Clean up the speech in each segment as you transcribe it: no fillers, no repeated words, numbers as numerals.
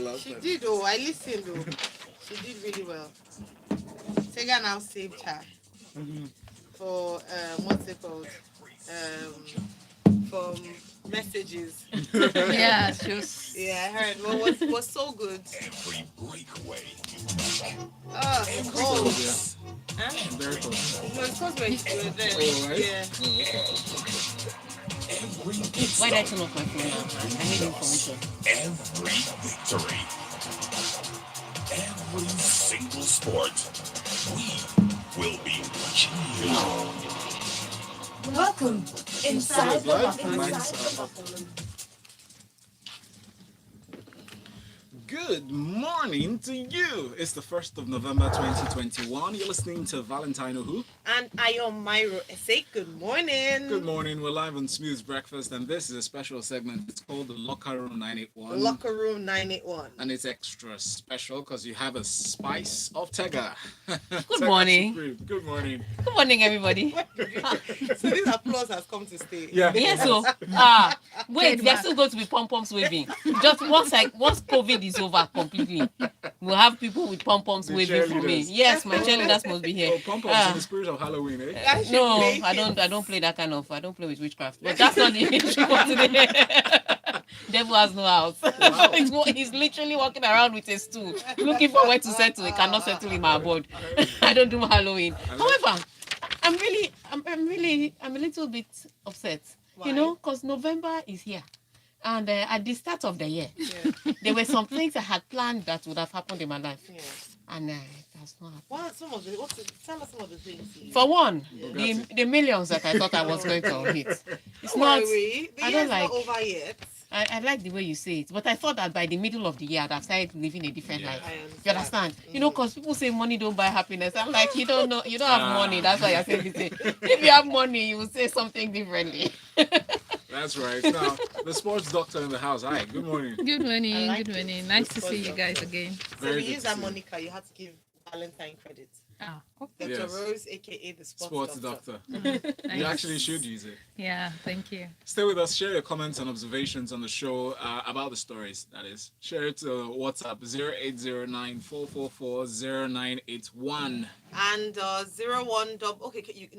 last She time. did, oh, I listened, oh. She did really well. Tega now saved her for, what's it called? From messages. Yeah, she was. Yeah, I heard. Well, was so good. Every breakaway. Oh, So, cold. yeah. Huh? Very cool. No, it's because we're there. Oh, right? Yeah. Oh, okay. Every Why did I turn stop. off my phone now? I need information. Every victory. Every single sport. We will be watching you. Welcome inside It's the live. locker room. Mine's up. Good morning to you. It's the 1st of November 2021. You're listening to Valentine Who. And I am Myro. Say good morning. Good morning. We're live on Smooth Breakfast, and this is a special segment. It's called the Locker Room 981. Locker Room 981. And it's extra special because you have a spice of Tega. Good morning. Good morning. Good morning, everybody. So this applause has come to stay. Yeah. Yes, so wait, there's still going to be pom-poms waving. Just once COVID is over completely, we'll have people with pom-poms The waving for me. cheerleaders. Yes, my cheerleaders must be here. Oh, pom-poms in the spirit of Halloween, eh? I should No, make I it. don't play that kind of. I don't play with witchcraft. But that's not the issue for today. Devil has no house. He's literally walking around with a stool, looking for where to settle. He cannot settle in my abode. I don't do Halloween. However, I'm a little bit upset. Why? You know, because November is here. And at the start of the year, Yeah. there were some things I had planned that would have happened in my life. Yeah. And that's not happened. What are some of the tell us some of the things. For one, Bugatti. the millions that I thought I was going to hit. It's Don't not. worry. The I year's don't like. not over yet. I like the way you say it, but I thought that by the middle of the year, I'd have started living a different Yeah. life. I You understand? You know, because people say money don't buy happiness. I'm like, you don't know, you don't have money. That's why you're saying this thing. If you have money, you will say something differently. That's right. Now, the sports doctor in the house. Hi, good morning. Good morning. I like Good it. morning. Nice to Good see you sponsor. guys again. So Very we good use to that see you. Monica. You had to give Valentine credit. Ah, Dr. Yes. Rose, aka the Sports doctor. doctor. You nice. actually should use it. Yeah, thank you. Stay with us. Share your comments and observations on the show about the stories, that is. Share it to WhatsApp 0809-444-0981. And 01 double. Okay,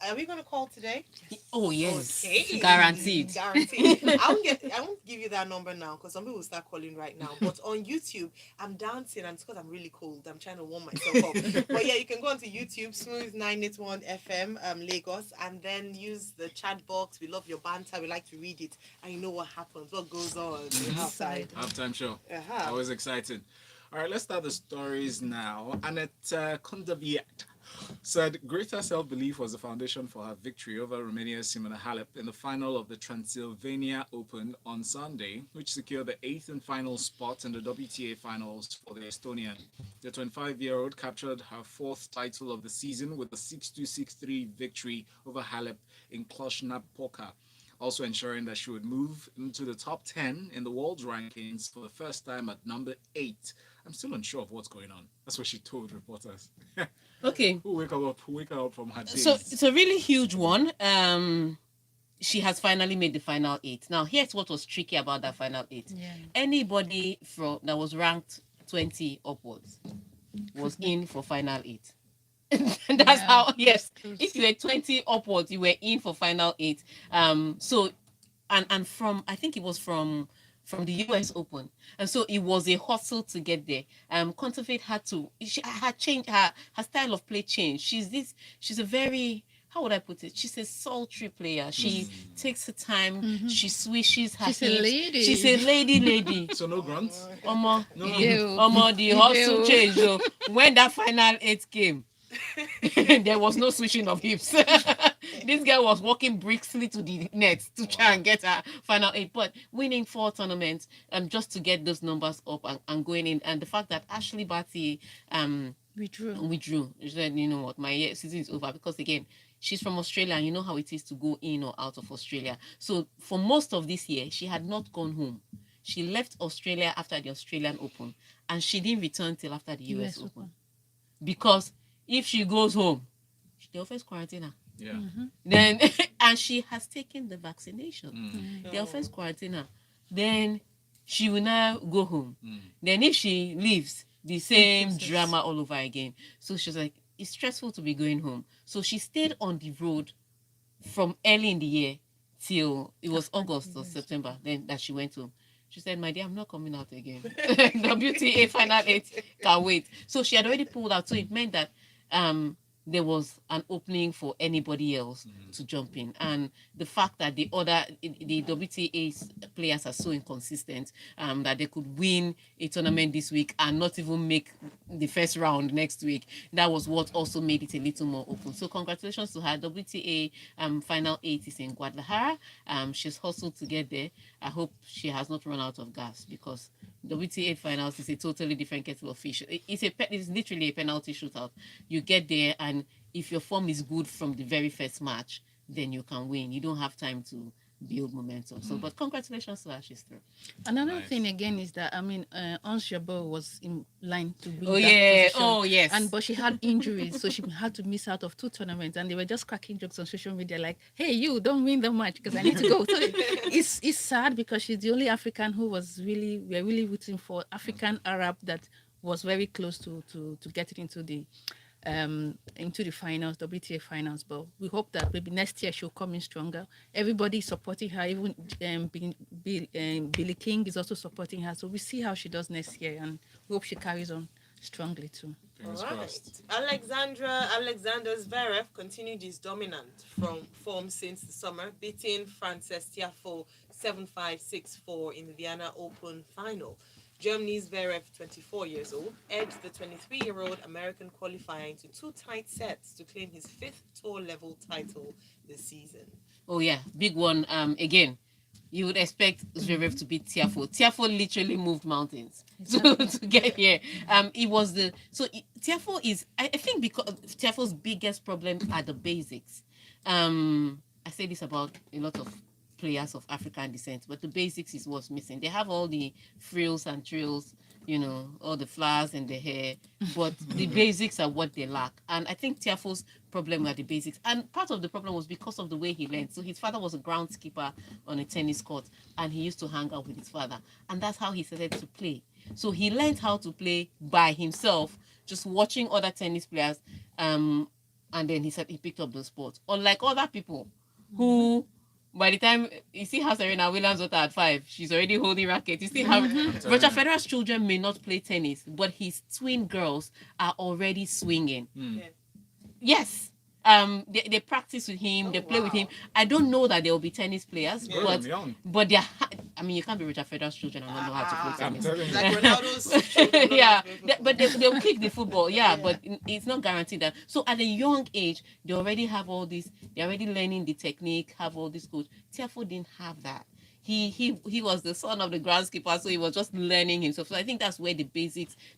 are we gonna call today? Oh yes, Okay. guaranteed. Guaranteed. I won't give you that number now because some people will start calling right now. But on YouTube, I'm dancing and it's because I'm really cold. I'm trying to warm myself up. But yeah, you can go onto YouTube, Smooth 981 FM, Lagos, and then use the chat box. We love your banter. We like to read it, and you know what happens, what goes on outside. Halftime show. Uh-huh. Always excited. All right, let's start the stories now. Annette Kondaviet said greater self-belief was the foundation for her victory over Romania's Simona Halep in the final of the Transylvania Open on Sunday, which secured the 8th and final spot in the WTA finals for the Estonian. The 25-year-old captured her 4th title of the season with a 6-2, 6-3 victory over Halep in Cluj-Napoca, also ensuring that she would move into the top 10 in the world's rankings for the first time at number 8. I'm still unsure of what's going on. That's what she told reporters. Okay, Who wake her up from her days. so it's a really huge one. She has finally made the final 8. Now, here's what was tricky about that final 8. Yeah. Anybody that was ranked 20 upwards was in for final 8. That's Yeah. how, yes, if you were 20 upwards, you were in for final 8. So and from, I think it was from the US Open, and so it was a hustle to get there. Conterfeit she had changed her style of play changed. She's a very, how would I put it? She's a sultry player. She takes her time. She swishes her She's a hips. lady. She's a lady. So no grunts? Omo, No. the hustle changed. So when that final 8 came, there was no switching of hips. This girl was walking briskly to the net to try and get her final 8, but winning 4 tournaments just to get those numbers up and going in. And the fact that Ashley Barty withdrew. She said, you know what, my season is over, because again, she's from Australia and you know how it is to go in or out of Australia. So for most of this year, she had not gone home. She left Australia after the Australian Open and she didn't return till after the US Open. Because if she goes home, they'll first quarantine her. Yeah. Then and she has taken the vaccination. They'll first quarantine her. Then she will now go home. Then if she leaves, the same process. drama all over again. So she's like, it's stressful to be going home. So she stayed on the road from early in the year till it was After August the or years. September then that she went home. She said, my dear, I'm not coming out again. WTA final 8 can't wait. So she had already pulled out. So it meant that there was an opening for anybody else to jump in. And the fact that the WTA players are so inconsistent that they could win a tournament this week and not even make the first round next week, that was what also made it a little more open. So congratulations to her. WTA final 8 is in Guadalajara. She's hustled to get there. I hope she has not run out of gas, because WTA finals is a totally different kettle of fish. It's literally a penalty shootout. You get there, and if your form is good from the very first match, then you can win. You don't have time to build momentum. So, but congratulations to her, she's through. Another Nice. thing again is that Ons Jabeur was in line to win Oh that yeah, position. oh yes. But she had injuries, so she had to miss out of 2 tournaments. And they were just cracking jokes on social media like, "Hey, you don't win the match because I need to go." So it's sad because she's the only African who we're really rooting for, African Arab that was very close to getting into the finals, WTA finals. But we hope that maybe next year she'll come in stronger. Everybody's supporting her. Even Billie King is also supporting her. So we see how she does next year, and we hope she carries on strongly too. Fingers All right. crossed. Alexander Zverev continued his dominant form since the summer, beating Frances Tiafoe 7-5, 6-4 in the Vienna Open final. Germany's Zverev, 24 years old, edged the 23-year-old American qualifier into 2 tight sets to claim his 5th tour level title this season. Oh yeah, big one. Again, you would expect Zverev to beat Tiafoe. Tiafoe literally moved mountains to get here. It was Tiafoe is, I think, because Tiafoe's biggest problem are the basics. I say this about a lot of players of African descent, but the basics is what's missing. They have all the frills and trills, all the flowers in the hair, but the basics are what they lack. And I think Tiafoe's problem were the basics. And part of the problem was because of the way he learned. So his father was a groundskeeper on a tennis court, and he used to hang out with his father. And that's how he started to play. So he learned how to play by himself, just watching other tennis players. And then he said he picked up the sport. Unlike other people who, by the time you see how Serena Williams was at 5, she's already holding racket. You see how Roger Federer's children may not play tennis, but his twin girls are already swinging. Yeah. Yes. They practice with him, they play with him. Wow. I don't know that they'll be tennis players, Yeah. but Young. they're I mean, you can't be Roger Federer's children and not know how to play I'm tennis. telling you. Like Ronaldo's children know Yeah, how to play football. but they'll kick the football. Yeah, Yeah. but it's not guaranteed that. So at a young age, they already have all this. They're already learning the technique. Have all this coach. Tiafoe didn't have that. He was the son of the groundskeeper, so he was just learning himself. So I think that's where the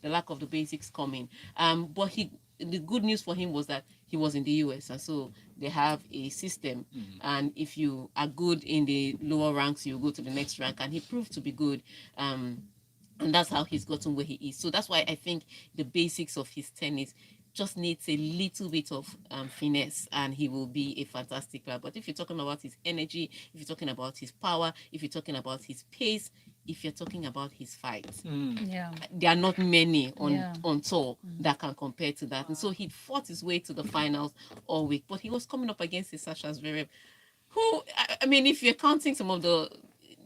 lack of the basics come in. But the good news for him was that he was in the US, and so they have a system. And if you are good in the lower ranks, you go to the next rank, and he proved to be good. And that's how he's gotten where he is. So that's why I think the basics of his tennis just needs a little bit of finesse, and he will be a fantastic player. But if you're talking about his energy, if you're talking about his power, if you're talking about his pace, if you're talking about his fights, Yeah. there are not many Yeah. on tour that can compare to that. And so he fought his way to the finals all week, but he was coming up against a Sasha Zverev, who, I mean, if you're counting some of the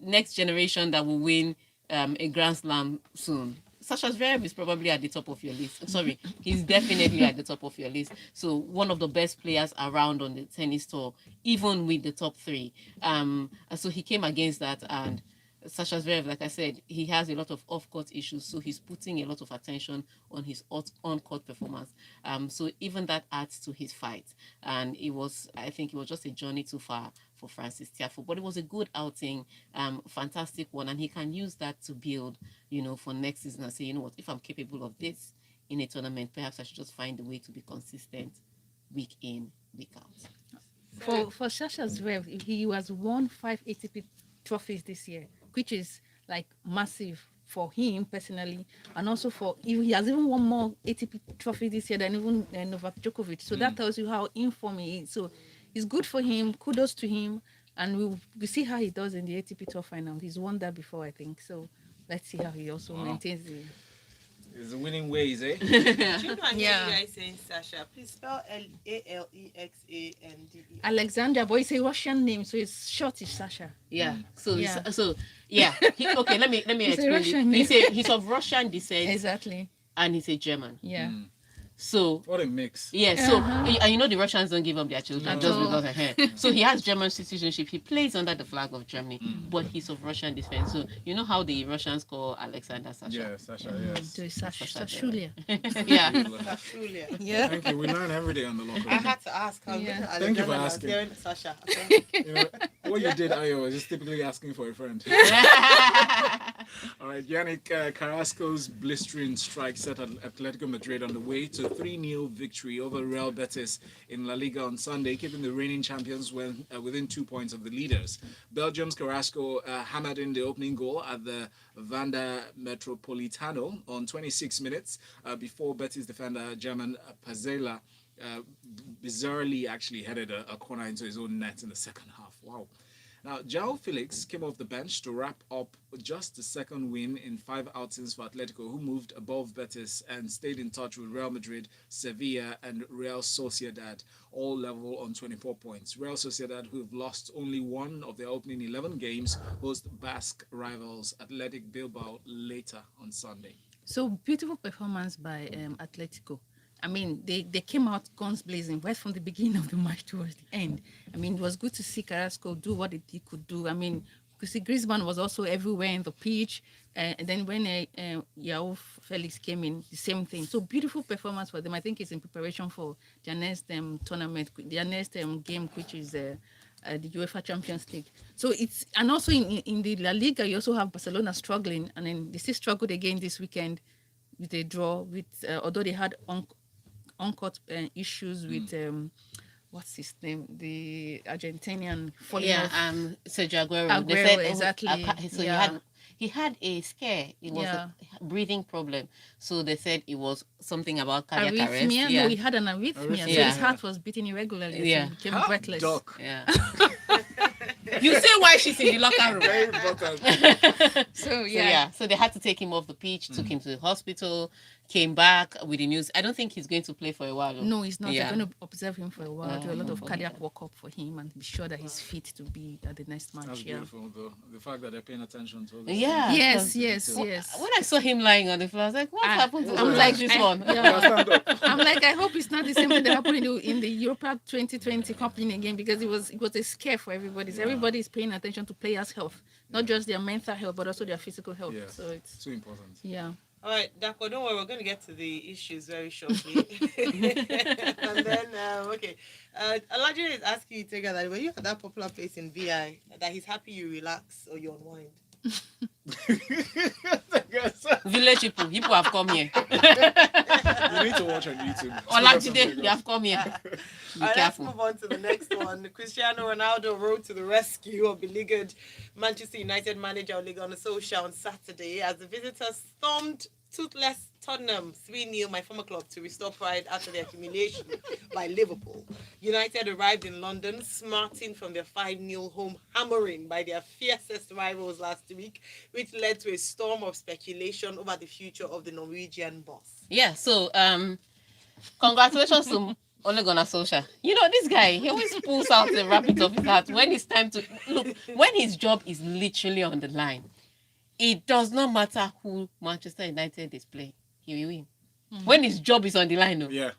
next generation that will win a Grand Slam soon, Sasha Zverev is probably at the top of your list. Sorry, he's definitely at the top of your list. So one of the best players around on the tennis tour, even with the top 3. And so he came against that, and Sasha Zverev, like I said, he has a lot of off-court issues, so he's putting a lot of attention on his on-court performance. So even that adds to his fight, and I think it was just a journey too far for Francis Tiafoe, but it was a good outing, fantastic one, and he can use that to build, for next season and say, you know what, if I'm capable of this in a tournament, perhaps I should just find a way to be consistent week in, week out. For Sasha Zverev, he has won 5 ATP trophies this year, which is like massive for him personally, and also he has even won more ATP trophies this year than even Novak Djokovic. So that tells you how in form he is. So it's good for him. Kudos to him, and we see how he does in the ATP Tour final. He's won that before, I think. So let's see how he also Wow. maintains the. It's the winning ways, eh? Do you know I hear Yeah. you guys saying Sasha? Please spell Alexandre. Alexander, but it's a Russian name, so it's short is Sasha. Yeah. Mm. So Yeah. Okay. Let me It's a explain. Russian He's of Russian descent Exactly. and he's a German. Yeah. Mm. So What a mix. yeah, so Uh-huh. and you know the Russians don't give up their children No. just At all. because of hair. So he has German citizenship. He plays under the flag of Germany, Mm. but he's of Russian descent. So you know how the Russians call Alexander Sasha. Yeah, Sasha, yes. Do Sasha Sashulia. Yeah. Julia. Yeah. Thank you. We learn every day on the local. I had to ask. I was Yeah. looking at Thank you for Alexandra, I was asking. hearing Sasha. You know, what you did, Ayo, was just typically asking for a friend. All right, Yannick Carrasco's blistering strike set Atletico Madrid on the way to 3-0 victory over Real Betis in La Liga on Sunday, keeping the reigning champions within 2 points of the leaders. Belgium's Carrasco hammered in the opening goal at the Vanda Metropolitano on 26 minutes before Betis defender German Pazela bizarrely actually headed a corner into his own net in the second half. Wow. Now, João Felix came off the bench to wrap up just the second win in 5 outings for Atletico, who moved above Betis and stayed in touch with Real Madrid, Sevilla, and Real Sociedad, all level on 24 points. Real Sociedad, who have lost only one of their opening 11 games, host Basque rivals Athletic Bilbao later on Sunday. So beautiful performance by Atletico. I mean, they came out guns blazing right from the beginning of the match towards the end. I mean, it was good to see Carrasco do what he could do. I mean, you see Griezmann was also everywhere in the pitch. And then when João Felix came in, the same thing. So beautiful performance for them. I think it's in preparation for their next tournament, their next game, which is the UEFA Champions League. So it's, and also in the La Liga, you also have Barcelona struggling, and then they still struggled again this weekend with a draw. With although they had on-court issues with what's his name, the Argentinian falling off. Sergio Aguero. Aguero, They said, exactly. So Yeah. he had a scare. It was Yeah. a breathing problem. So they said it was something about cardiac arrest. Arrhythmia? Yeah. No, he had an arrhythmia. So Yeah. his heart was beating irregularly. Yeah. So he became Hot breathless. dog. Yeah. You say why she's in the locker room. Very important. So So they had to take him off the pitch, took him to the hospital, came back with the news. I don't think he's going to play for a while. No, he's not. Yeah. They're going to observe him for a while, do a lot of Okay. cardiac workup for him, and be sure that he's fit to be at the next match. That's Yeah. beautiful, though. The fact that they're paying attention to all this. Yeah. Yes, 'cause yes, When yes. When I saw him lying on the floor, I was like, what happened to I'm like, this one? Yeah, stand up. I'm like, I hope it's not the same thing that happened in the Europa 2020 Cupping again, because it was a scare for everybody. So everybody is paying attention to players' health, not just their mental health, but also their physical health. Yeah. So it's Too important. yeah. All right, Dako, don't worry, we're going to get to the issues very shortly. And then, okay. Alaji is asking you, Tega, that when you at that popular place in VI, that he's happy you relax or you unwind. Village people have come here. You need to watch on YouTube. Olajide, you have come here. Be All right, let's careful. move on to the next one. Cristiano Ronaldo rode to the rescue of beleaguered Manchester United manager Ole Gunnar Solskjaer on Saturday as the visitors stormed toothless Tottenham 3-0, my former club, to restore pride after their humiliation by Liverpool. United arrived in London, smarting from their 5-0 home hammering by their fiercest rivals last week, which led to a storm of speculation over the future of the Norwegian boss. Yeah, so congratulations to Ole Gunnar Solskjaer. You know, this guy, he always pulls out the rabbit of his hat when it's time to look, when his job is literally on the line. It does not matter who Manchester United is playing, he will win. When his job is on the line, no, Yeah.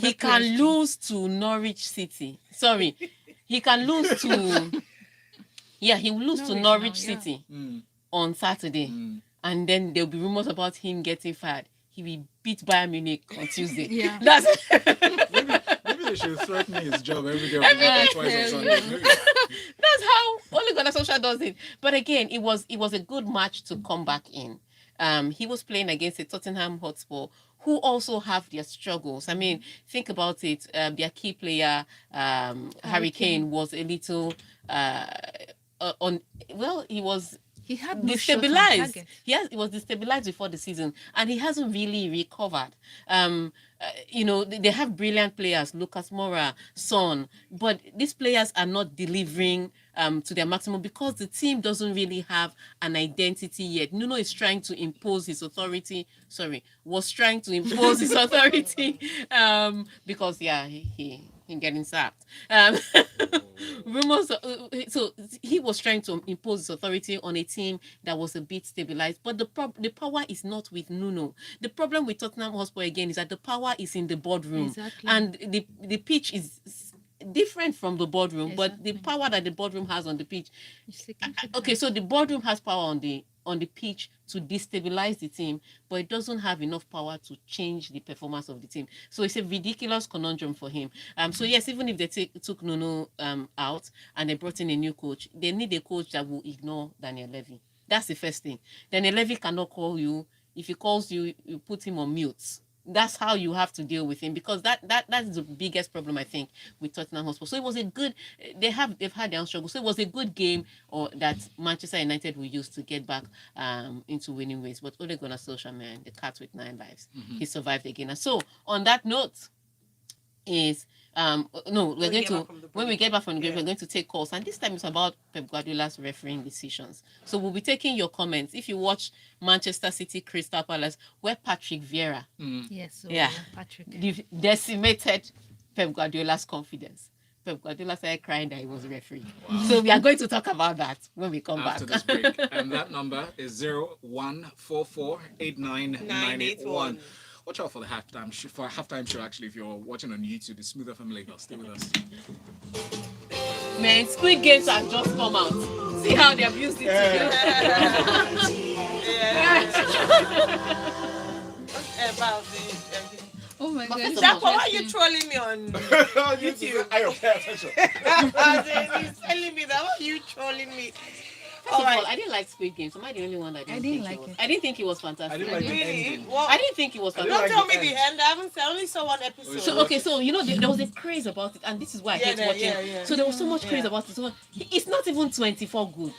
he can lose to Norwich City. Sorry, he can lose to he will lose to Norwich Norwich now, yeah. City Mm. on Saturday, and then there'll be rumors about him getting fired. He will beat Bayern Munich on Tuesday. Yeah. That's Maybe they should threaten his job every day of the week, twice on Sunday. Maybe. That's how Ole Gunnar Solskjaer does it. But again, it was a good match to come back in. He was playing against a Tottenham Hotspur who also have their struggles. I mean, think about it. Their key player, Harry Kane, was a little He had no shot on destabilized. target. He was destabilized before the season, and he hasn't really recovered. they have brilliant players, Lucas Moura, Son, but these players are not delivering to their maximum because the team doesn't really have an identity yet. Nuno is trying to impose his authority. Sorry, was trying to impose his authority because he getting sacked. Rumors. So he was trying to impose his authority on a team that was a bit stabilized, but the power is not with Nuno. The problem with Tottenham Hotspur again is that the power is in the boardroom, Exactly. and the pitch is different from the boardroom, but the Exactly. power that the boardroom has on the pitch. It's significant. Okay, so the boardroom has power on the pitch to destabilize the team, but it doesn't have enough power to change the performance of the team. So it's a ridiculous conundrum for him. So yes, even if they took Nuno out and they brought in a new coach, they need a coach that will ignore Daniel Levy. That's the first thing. Daniel Levy cannot call you. If he calls you, you put him on mute. That's how you have to deal with him, because that's the biggest problem I think with Tottenham Hotspur. So it was a good. They've had their own struggles. So it was a good game, or that Manchester United will use to get back into winning ways. But Ole Gunnar Solskjaer, man, the cat with 9 lives, he survived again. And so on that note, is no, we're going to when we get back from the break, we're going to take calls, and this time it's about Pep Guardiola's refereeing decisions. So we'll be taking your comments. If you watch Manchester City Crystal Palace, where Patrick Vieira Yes. So, Yeah. Patrick. decimated Pep Guardiola's confidence. Pep Guardiola started crying that he was referee. So we are going to talk about that when we come After back. this break. And that number is 01448991. Watch out for the halftime show. Actually, if you're watching on YouTube, it's Smooth FM Lagos. Stay with us. Man, Squid Games have just come out. See how they abused it. About Oh my God. first of Jack, all, why are you trolling me on YouTube? I don't pay attention. He's telling me that. Why are you trolling me? First of all, I didn't like Squid Games. Am I the only one that didn't, didn't think like it was? it. I didn't think it was fantastic. I didn't like the Really? ending. Well, I didn't think it was I didn't fantastic. don't like tell me the the end. I haven't. I only saw one episode. So okay, so there was a craze about it, and this is why I hate watching. yeah. So there was so much craze Yeah. about it. So it's not even 24 good.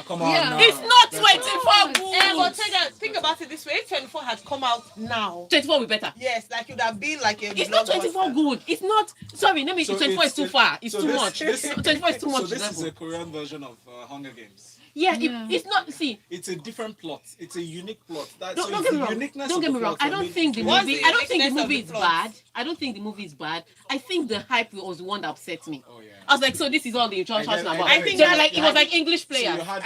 Come on. Yeah. now. It's not Better. 24 good. But think about it this way: if 24 had come out now, 24 will be better. yes, like it would have been like a. It's not 24 blockbuster. good. It's not. Sorry, let me. So 24 is too far. It's so too this- much. this- 24 is too much. So this is level. a Korean version of Hunger Games. Yeah, Yeah. it's not. See, It's a different plot. It's a unique plot. don't get me wrong. Don't get me wrong. I don't think the What's movie. the I don't think the uniqueness of movie the is plot? bad. I don't think the movie is bad. I think the hype was the one that upset me. Oh yeah. I was like, so this is all the talking get- about. I think They that- were like, it was like English So you players. had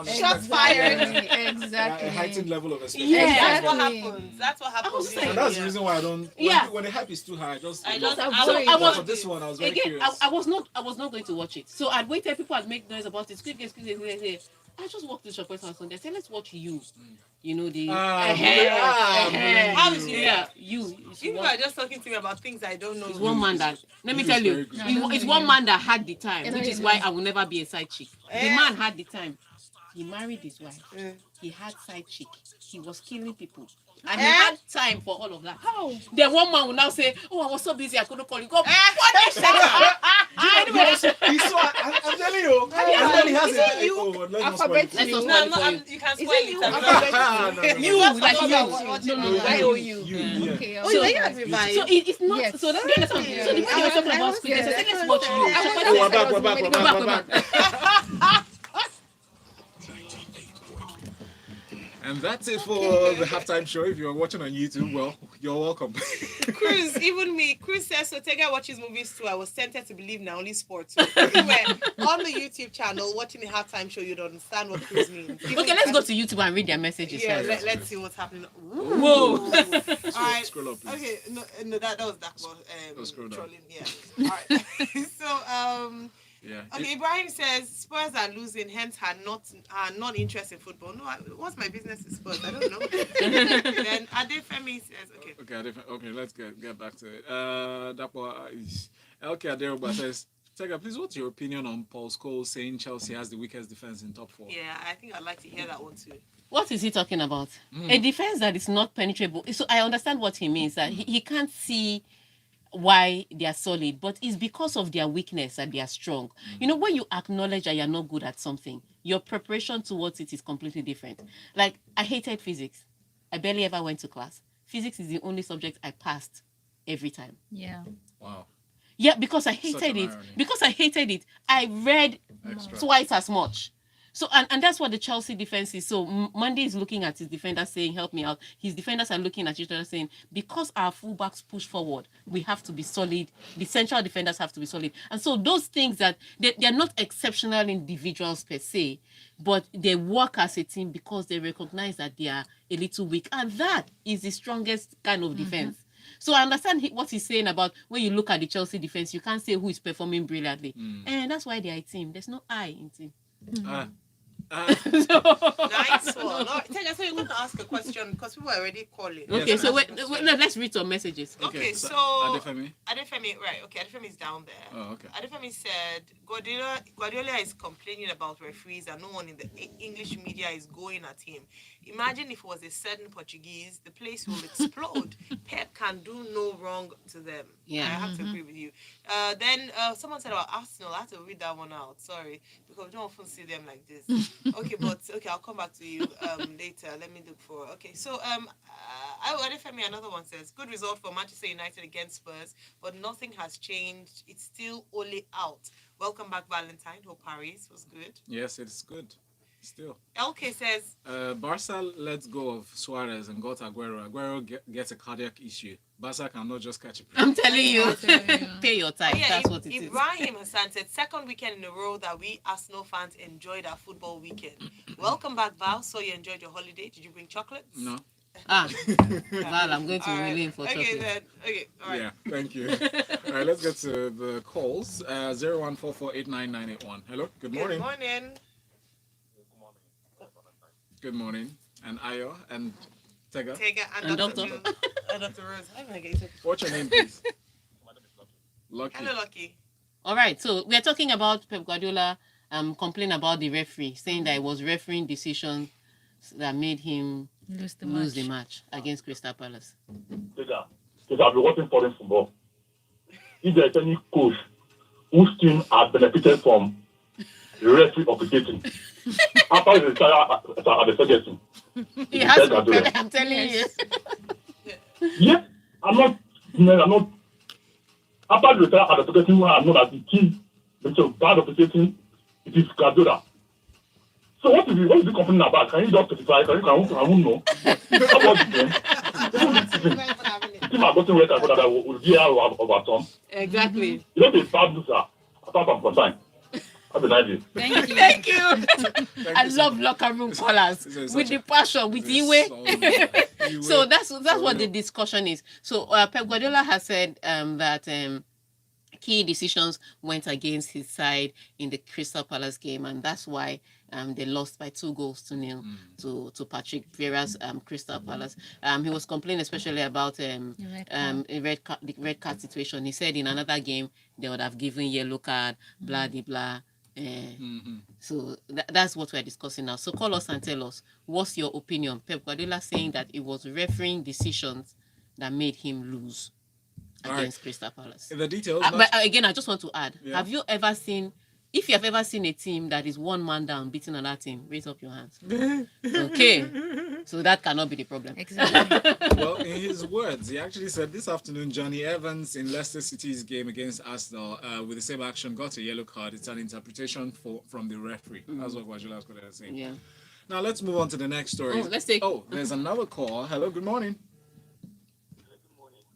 Shots fired. Exactly. a heightened level of expectation. Yeah. That's what Exactly. happens. That's what happens. was saying- And that's the Yeah. reason why I don't. Yeah. When the hype is too high, I just. I Just don't. avoid. I I was- For this one, I was very Again, curious. I was not going to watch it. So I'd waited. People had made noise about it. Squid Game. I just walked to Shopper's house and they said, let's watch you. You know the. How is you? Yeah, you. It's You people one- are just talking to me about things I don't know. It's one man that. Let me This tell is you, very good. it's one man that had the time, Yeah, which no, is you why know. I will never be a side chick. The Eh. man had the time. He married his wife. Eh. He had side chick. He was killing people. And he Eh? had time for all of that. How? Then one man will now say, oh, I was so busy, I couldn't call you. Go, Eh. punish that He's so. I'm telling you. And then he has Is a. it you? Oh, let's not spoil Alphabet it. Let's not you? spoil No, it no, for you. you can Is spoil it you? it. I'm Alphabet not- No, no, no. You, like Forgot you. about what No, you no, know. no. I owe you. You. Yeah. Yeah. Okay. Oh, So- you have revived. So it's not. Yes. So let's get it on. So the people were talking about Squid Game. So let's watch you. I was- Oh, we're back. We're back. And that's it for the halftime show. If you're watching on YouTube, well, you're welcome. Cruz, even me. Cruz says so. Tega watches movies too. I was tempted to believe now only sports. So if you were on the YouTube channel watching the halftime show, you'd understand what Cruz means. Even Okay, if let's I- go to YouTube and read their messages. Yeah, first. let's see what's happening. Whoa. All right. Scroll up, please. Okay, no, that was that was Oh, scroll down. trolling. Yeah. All right. So Yeah. okay, Ibrahim says Spurs are losing, hence are not interested in football. No, what's my business with Spurs? I don't know. Then Adefemi says, okay. Okay, let's get back to it. That was LK Aderoba says, Tega, please, what's your opinion on Paul Scholes saying Chelsea has the weakest defense in top 4? Yeah, I think I'd like to hear that one too. What is he talking about? A defense that is not penetrable. So I understand what he means. That he can't see why they are solid, but it's because of their weakness that they are strong. You know, when you acknowledge that you're not good at something, your preparation towards it is completely different. Like, I hated physics. I barely ever went to class. physics is the only subject I passed every time. Yeah. Wow. Yeah, because I Such hated an it. irony. Because I hated it, I read Extra. twice as much. So, and that's what the Chelsea defense is. So, Monday is looking at his defenders saying, help me out. His defenders are looking at each other saying, because our fullbacks push forward, we have to be solid. The central defenders have to be solid. And so, those things that they're not exceptional individuals per se, but they work as a team because they recognize that they are a little weak. And that is the strongest kind of defense. So I understand what he's saying about when you look at the Chelsea defense, you can't say who is performing brilliantly. And that's why they are a team. There's no I in team. Nice one. No, Tega, so you want to ask a question because we were already calling. Okay, Yes, so ma'am. no, let's read some messages. Okay, so Adefemi? Adefemi, right? Okay, Adefemi is down there. Oh, okay. Adefemi said Guardiola is complaining about referees and no one in the English media is going at him. Imagine if it was a certain Portuguese, the place will explode. Pep can do no wrong to them. Yeah. I have to agree with you. Then someone said about Arsenal. I have to read that one out. Sorry, because we don't often see them like this. Okay, I'll come back to you later. Let me look for. Okay, so Adefemi, another one says good result for Manchester United against Spurs, but nothing has changed. It's still only out. Welcome back, Valentine. Hope Paris was good. Yes, it's good. Still. LK says Barca lets go of Suarez and got Aguero. Aguero gets a cardiac issue. Barca cannot just catch a break. I'm telling you, I'm telling you. pay your time. That's what it is. Ibrahim Hassan said second weekend in a row that we Arsenal fans enjoyed our football weekend. Welcome back, Val. So you enjoyed your holiday. Did you bring chocolates? No. Val, I'm going to All right. remain for Okay chocolate. then. Okay. All right. Yeah, thank you. All right, let's get to the calls. 014489981. Hello, good morning. Good morning. Good morning. And Ayo and Tega. Tega And Dr. Doctor. Rose. And Dr. Rose. How am I getting it? What's your name, please? Lucky. Hello, Lucky. All right, so we're talking about Pep Guardiola complain about the referee, saying that it was refereeing decisions that made him Lose the lose match. the match against Crystal Palace. Because I've been watching foreign football. If there's any coach whose team has benefited from the referee officiating, after the retire at the second team, He it's has Pep to Guardiola. prepare, I'm telling you. Yeah, I'm not. After the retire at the second team, I know that the team which is bad officiating, it is Guardiola. So what is he complaining about? Can you just specify? I won't know. How about the game? The team are gotten red card that will be out of our term. Exactly. You know the bad loser. As far as I'm concerned. Have a nice day. Thank you. Thank you. Thank I you so love much. locker room callers This is with such the passion, with This is Iwe. So that's what the real. discussion is. So Pep Guardiola has said that key decisions went against his side in the Crystal Palace game, and that's why they lost by 2-0 to Patrick Vieira's Crystal Palace. He was complaining especially about the red card situation. He said in another game they would have given yellow card, blah blah blah. So that's what we're discussing now. So call us and tell us what's your opinion. Pep Guardiola saying that it was refereeing decisions that made him lose All against right. Crystal Palace. In the details, But again, I just want to add: Yeah. have you ever seen? If you have ever seen a team that is one man down beating another team, raise up your hands. Okay, so that cannot be the problem. Exactly. well, in his words, he actually said this afternoon, Johnny Evans in Leicester City's game against Arsenal with the same action got a yellow card. It's an interpretation from the referee. That's what Guardiola was saying. Yeah. Now let's move on to the next story. Oh, let's take. Oh, there's another call. Hello, good morning.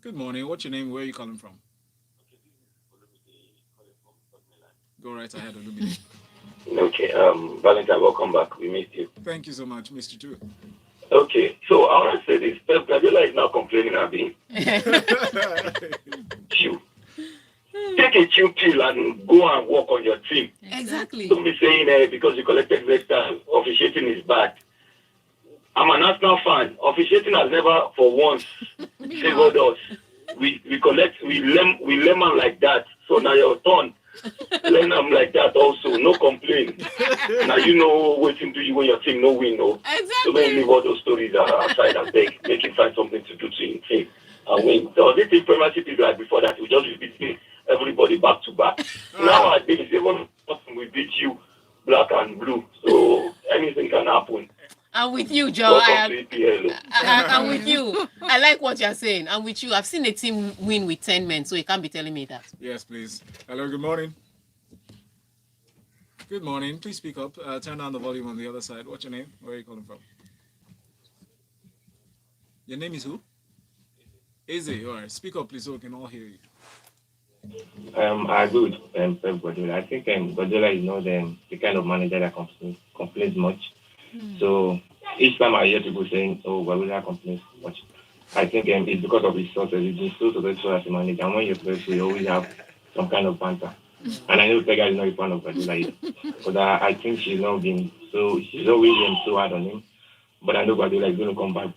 Good morning. What's your name? Where are you calling from? Go right ahead, Olumide. Okay, Valentine, welcome back. We missed you. Thank you so much, Mr. Two. Okay, so I want to say this. Pep Guardiola is now complaining about being chill. Take a chill pill and go and work on your team. Exactly. Don't be saying because you collected red card, officiating is bad. I'm an Arsenal fan. Officiating has never, for once, favored us. We lemon like that. So now your turn. Learn them like that also. No complaint. Now you know what to do you when your team no win. No. So don't leave all those stories aside and make him find something to do to your team and win. So this thing Premiership is like before that. We just repeat everybody back to back. Nowadays, even we beat you black and blue. So anything can happen. I'm with you, Joe. Welcome to EPL. I'm with you. I like what you're saying. I'm with you. I've seen a team win with 10 men, so you can't be telling me that. Yes, please. Hello, good morning. Good morning. Please speak up. Turn down the volume on the other side. What's your name? Where are you calling from? Your name is who? Izzy. All right. Speak up, please, so we can all hear you. I agree with Pep Guardiola. I think Guardiola is not the kind of manager that complains much. So each time I hear people saying, "Oh, Guardiola complains much," I think it's because of his success. He's been so successful as a manager, and when you're successful, you always have some kind of banter. And I know Pega is not a fan of Guardiola either, but I think she's always been so hard on him. But I know Guardiola is going to come back.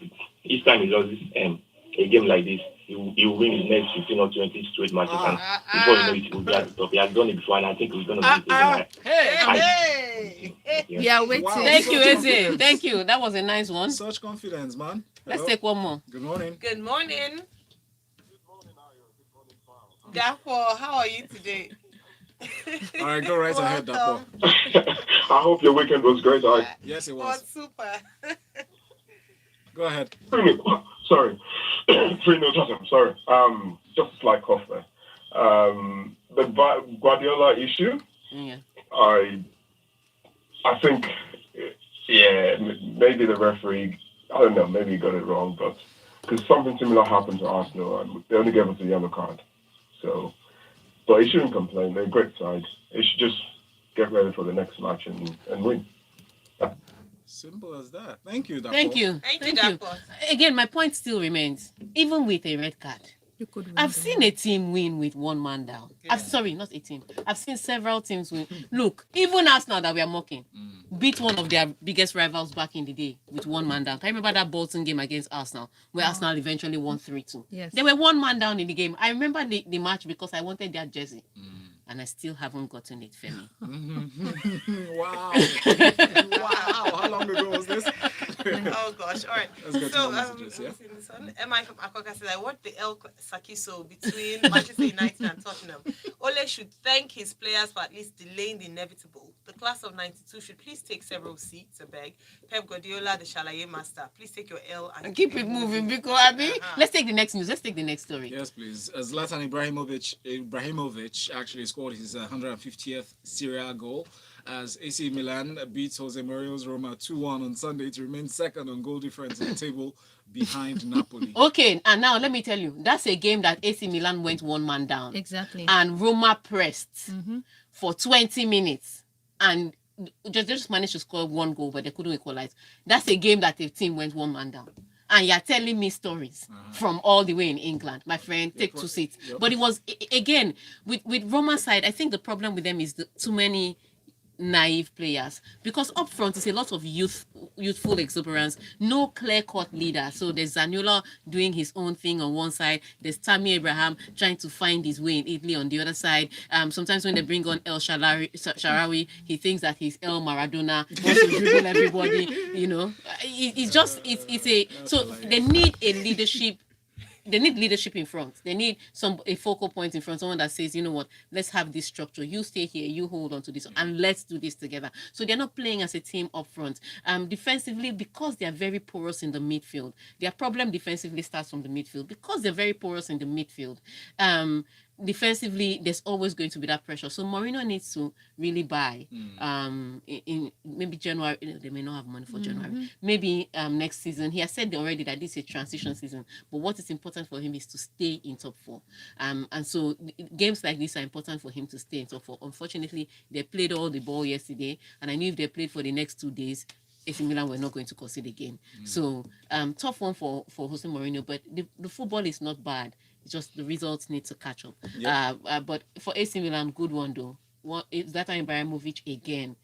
Each time he loses a game like this, he will win his next 15 or 20 straight matches. And before you know it, he will be at the top. He has done it before, and I think he's going to do it again. Hey. We are waiting. Wow. Thank you, Such Eze. confidence. Thank you. That was a nice one. Such confidence, man. Let's Hello. take one more. Good morning. Good morning. Dapo, how are you today? All right, go right ahead, Dapo. I hope your weekend was great. Yes, it Oh, was. super. Go ahead. Sorry, 3-0 Tottenham. Sorry. Just a slight cough there. The Guardiola issue. Yeah. I think, yeah, maybe the referee. I don't know. Maybe he got it wrong, but because something similar happened to Arsenal, and they only gave us a yellow card. So, but he shouldn't complain. They're a great side. He should just get ready for the next match and win. Simple as that. Thank you, Dapo. Thank you. Thank you, Dapo. Again, my point still remains. Even with a red card, You could win I've the seen a team win with one man down. Sorry, not a team. I've seen several teams win. Look, even Arsenal that we are mocking beat one of their biggest rivals back in the day with one man down. Can you remember that Bolton game against Arsenal where Arsenal eventually won 3-2? Yes. They were one man down in the game. I remember the match because I wanted their jersey. And I still haven't gotten it, Femi. Wow. Wow. How long ago was this? Oh gosh! All right. Let's get to So, the messages, yeah? this one. Emma from Akoka said, "I watched the El Sakiso between Manchester United and Tottenham. Ole should thank his players for at least delaying the inevitable. The class of '92 should please take several seats. I beg. Pep Guardiola, the Shalaye master, please take your L and Keep it moving because I mean, let's take the next news. Let's take the next story. Yes, please. Zlatan Ibrahimovic actually scored his 150th Serie A goal as AC Milan beats Jose Mourinho's Roma 2-1 on Sunday to remain second on goal difference in the table behind Napoli. Okay, and now let me tell you, that's a game that AC Milan went one man down. Exactly. And Roma pressed for 20 minutes and just managed to score one goal, but they couldn't equalize. That's a game that the team went one man down. And you're telling me stories from all the way in England. My friend, take two seats. Yep. But it was, again, with Roma side, I think the problem with them is too many naive players, because up front is a lot of youthful exuberance, no clear-cut leader. So there's Zaniolo doing his own thing on one side, there's Tammy Abraham trying to find his way in Italy on the other side. Sometimes when they bring on El Shaarawy, he thinks that he's El Maradona, wants to dribble everybody, you know. So they need a leadership. They need leadership in front. They need a focal point in front, someone that says, you know what, let's have this structure. You stay here, you hold on to this, and let's do this together. So they're not playing as a team up front. Defensively, because they are very porous in the midfield, their problem defensively starts from the midfield. Because they're very porous in the midfield, defensively, there's always going to be that pressure. So Mourinho needs to really buy. In maybe January, they may not have money for January. Maybe next season. He has said already that this is a transition season. But what is important for him is to stay in top four. And so games like this are important for him to stay in top four. Unfortunately, they played all the ball yesterday, and I knew if they played for the next 2 days, AC Milan were not going to concede again. So tough one for Jose Mourinho, but the football is not bad. It's just the results need to catch up. Yep. But for AC Milan, good one though. Zlatan Ibrahimovic again.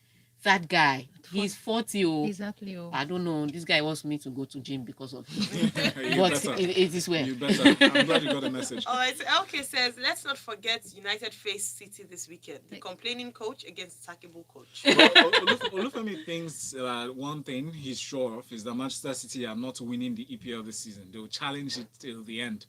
That guy, he's 40. Exactly. I don't know. This guy wants me to go to gym because of him. But it is well. You better. I'm glad you got the message. All right, so LK says, let's not forget United face City this weekend. The complaining coach against the sackable coach. Olufemi thinks one thing he's sure of is that Manchester City are not winning the EPL this season. They'll challenge it till the end.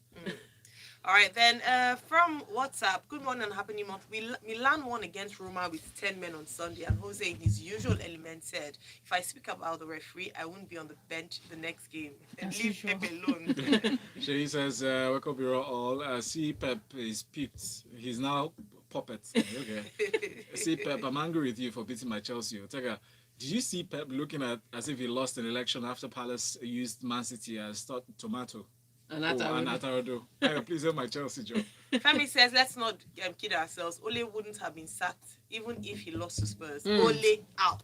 All right, then from WhatsApp, good morning and happy new month. Milan won against Roma with 10 men on Sunday, and Jose, in his usual element, said, if I speak about the referee, I won't be on the bench the next game. And As leave usual. Pep alone. She says, wake up, you're all. See, Pep is peaked. He's now puppet. Okay. See, Pep, I'm angry with you for beating my Chelsea. Otega, did you see Pep looking at as if he lost an election after Palace used Man City as tomato? And Oh, that's and Atarodo. Please help my Chelsea job. Femi says, let's not kid ourselves. Ole wouldn't have been sacked even if he lost to Spurs. Mm. Ole out.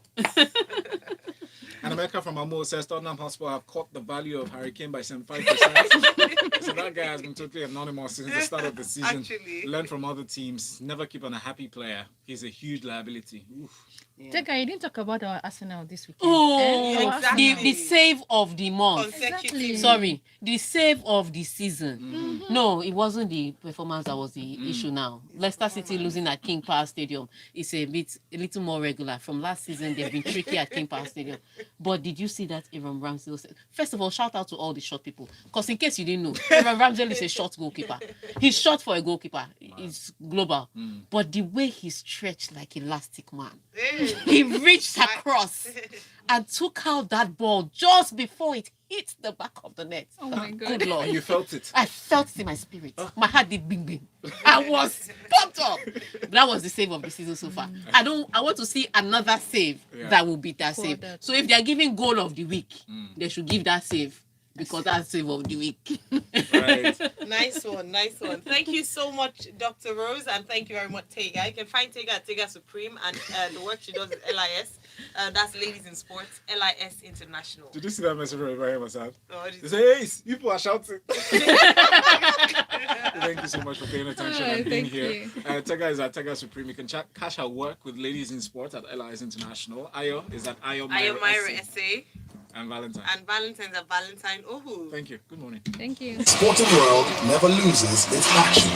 And America from Amo says Tottenham Hotspur have caught the value of Harry Kane by 75%. So that guy has been totally anonymous since the start of the season. Actually. Learn from other teams. Never keep on a happy player. He's a huge liability. Oof. Jega, you didn't talk about our Arsenal this weekend. Oh, Our exactly. the save of the month. Consecutive. Sorry, the save of the season. Mm-hmm. No, it wasn't the performance that was the issue now. Leicester City losing at King Power Stadium is a little more regular. From last season, they've been tricky at King Power Stadium. But did you see that Aaron Ramsdale said? First of all, shout out to all the short people. Because in case you didn't know, Aaron Ramsdale is a short goalkeeper. He's short for a goalkeeper. It's global. But the way he stretched like elastic man, he reached across and took out that ball just before it hit the back of the net. Oh my God. Good Lord. And you felt it. I felt it in my spirit. My heart did bing bing. I was pumped up. That was the save of the season so far. I want to see another save that will beat that For save. that. So if they are giving goal of the week, they should give that save because that's save of the week. Right. Nice one. Thank you so much, Dr. Rose, and thank you very much, Tega. You can find Tega at Tega Supreme, and the work she does is LIS. That's Ladies in Sports, LIS International. Did you see that message from Ibrahim Assad? Oh, They say, hey, people are shouting. Thank you so much for paying attention and being Thank here. you. Tega is at Tega Supreme. You can cash our work with Ladies in Sport at LIS International. Ayo is at Ayo Myra Essay, and Valentine. and Valentine's at Valentine Ohu. Thank you. Good morning. Thank you. Sporting world never loses its action.